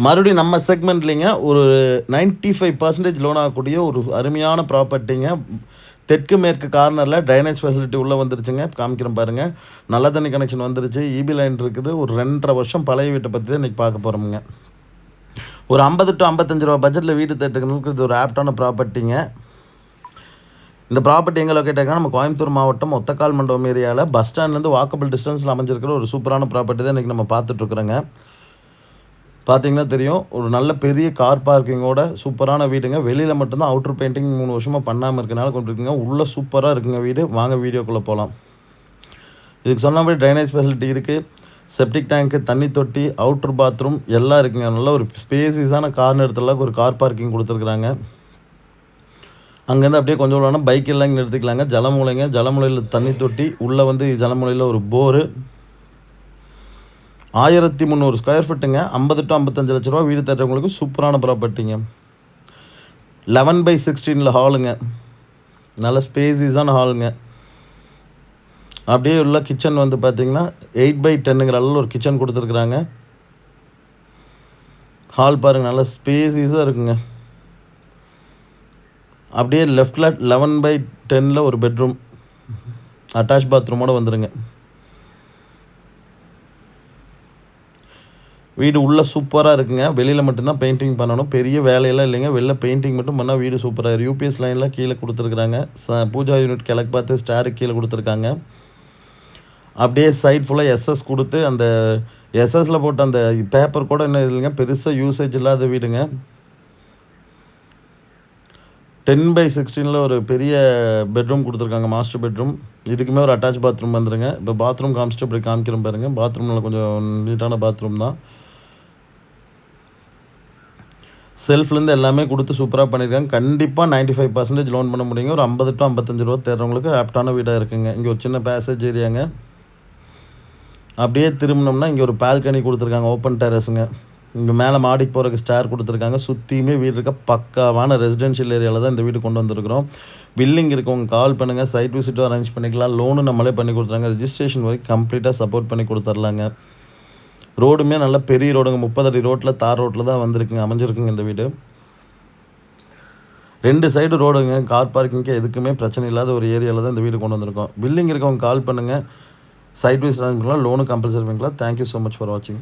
மறுபடியும் நம்ம செக்மெண்ட்லிங்க ஒரு 95% லோன் ஆகக்கூடிய ஒரு அருமையான ப்ராப்பர்ட்டிங்க. தெற்கு மேற்கு கார்னரில் ட்ரைனேஜ் ஃபெசிலிட்டி உள்ளே வந்துருச்சுங்க. காமிக்கிறேன் பாருங்கள். நல்ல தண்ணி கனெக்ஷன் வந்துருச்சு. இபி லைன் இருக்குது. ஒரு 2.5 வருஷம் பழைய வீட்டை பற்றி தான் இன்றைக்கி பார்க்க போகிறோமுங்க. ஒரு 50 to 55 ரூபா பட்ஜெட்டில் வீடு தேட்டுக்கிறதுக்கு இது ஒரு ஆப்டான ப்ராப்பர்ட்டிங்க. இந்த ப்ராப்பர்ட்டி எங்கே லொக்கேட் ஆகிருக்குன்னா நம்ம கோயம்புத்தூர் மாவட்டம் ஒத்தக்கால் மண்டபம் ஏரியாவில் பஸ் ஸ்டாண்ட்லேருந்து வாக்கபிள் டிஸ்டன்ஸில் அமைஞ்சிருக்கிற ஒரு சூப்பரான ப்ராப்பர்ட்டி தான் இன்றைக்கி நம்ம பார்த்துட்ருக்குறோங்க. பார்த்தீங்கன்னா தெரியும், ஒரு நல்ல பெரிய கார் பார்க்கிங்கோட சூப்பரான வீடுங்க. வெளியில் மட்டும்தான் அவுட்ரு பெயிண்டிங் 3 வருஷமாக பண்ணாமல் இருக்கனால கொண்டு இருக்குங்க. உள்ளே சூப்பராக இருக்குங்க வீடு. வாங்க வீடியோக்குள்ளே போகலாம். இதுக்கு சொன்ன மாதிரி ட்ரைனேஜ் ஃபெசிலிட்டி இருக்குது. செப்டிக் டேங்க்கு, தண்ணி தொட்டி, அவுட்ரு பாத்ரூம் எல்லாம் இருக்குங்க. நல்ல ஒரு ஸ்பேசியஸான கார் நிறுத்தலாம் ஒரு கார் பார்க்கிங் கொடுத்துருக்குறாங்க. அங்கேருந்து அப்படியே கொஞ்சம் வேணால் பைக் எல்லாம் இங்கே நிறுத்திக்கலாங்க. ஜலமூலைங்க. ஜலமூலையில் தண்ணி தொட்டி, உள்ளே வந்து ஜலமூலையில் ஒரு போரு. 1300 ஸ்கொயர் ஃபீட்டுங்க. 50 to 55 லட்ச ரூபா வீடு தட்டுறவங்களுக்கு சூப்பரான ப்ராப்பர்ட்டிங்க. 11/16 ஹாலுங்க. நல்ல ஸ்பேசியஸான ஹாலுங்க. அப்படியே உள்ள கிச்சன் வந்து பார்த்திங்கன்னா 8/10ங்கிற அளவில் ஒரு கிச்சன் கொடுத்துருக்குறாங்க. ஹால் பாருங்கள், நல்லா ஸ்பேசியஸாக இருக்குங்க. அப்படியே லெஃப்டில் 11/10 ஒரு பெட்ரூம் அட்டாச் பாத்ரூமோடு வந்துடுங்க. வீடு உள்ளே சூப்பராக இருக்குங்க. வெளியில் மட்டும்தான் பெயிண்டிங் பண்ணணும். பெரிய வேலையெல்லாம் இல்லைங்க. வெளில பெயிண்டிங் மட்டும் பண்ணால் வீடு சூப்பராக இருக்கும். யூபிஎஸ் லைனில் கீழே கொடுத்துருக்குறாங்க. பூஜா யூனிட் கிழக்கு பார்த்து ஸ்டாருக்கு கீழே கொடுத்துருக்காங்க. அப்படியே சைட் ஃபுல்லாக எஸ்எஸ் கொடுத்து அந்த எஸ்எஸில் போட்ட அந்த பேப்பர் கூட என்ன இல்லைங்க, பெருசாக யூசேஜ் இல்லாத வீடுங்க. 10/16 ஒரு பெரிய பெட்ரூம் கொடுத்துருக்காங்க, மாஸ்டர் பெட்ரூம். இதுக்குமே ஒரு அட்டாச் பாத்ரூம் வந்துடுங்க. இப்போ பாத்ரூம் காமிச்சிட்டு இப்படி காமிக்கிறேன் பாருங்கள். பாத்ரூமில் கொஞ்சம் நீட்டான பாத்ரூம் தான். செல்ஃப்லேருந்து எல்லாமே கொடுத்து சூப்பராக பண்ணியிருக்காங்க. கண்டிப்பாக 95% லோன் பண்ண முடியுங்க. ஒரு 50 to 55 ரூபா தேடுறவங்களுக்கு ஆப்டான வீடாக இருக்குங்க. இங்கே ஒரு சின்ன பேசேஜ் ஏரியாங்க. அப்படியே திரும்பினோம்னா இங்கே ஒரு பால்கனி கொடுத்துருக்காங்க, ஓப்பன் டெரஸுங்க. இங்கே மேலே மாடிக்கு போகிறதுக்கு ஸ்டார் கொடுத்துருக்காங்க. சுற்றியுமே வீடு இருக்க பக்காவான ரெசிடென்ஷியல் ஏரியாவில் தான் இந்த வீடு கொண்டு வந்திருக்கிறோம். வில்லிங் இருக்கவங்க கால் பண்ணுங்கள். சைட் விசிட்டும் அரேஞ்ச் பண்ணிக்கலாம். லோனு நம்மளே பண்ணி கொடுத்துறாங்க. ரெஜிஸ்ட்ரேஷன் வரைக்கும் கம்ப்ளீட்டாக சப்போர்ட் பண்ணி கொடுத்துர்லாங்க. ரோடுமே நல்ல பெரிய ரோடுங்க. 30 அடி ரோட்டில், தார் ரோட்டில் தான் வந்திருக்குங்க, அமைஞ்சிருக்குங்க இந்த வீடு. 2 சைடு ரோடுங்க. கார் பார்க்கிங்க்கு எதுக்குமே பிரச்சனை இல்லாத ஒரு ஏரியாவில் தான் இந்த வீடு கொண்டு வந்திருக்கோம். பில்லிங் இருக்கவங்க கால் பண்ணுங்கள். சைட் வைஸ் அரேஞ்ச் பண்ணலாம். லோனு கம்பல்சரி பண்ணிக்கலாம். தேங்க்யூ ஸோ மச் ஃபார் வாட்சிங்.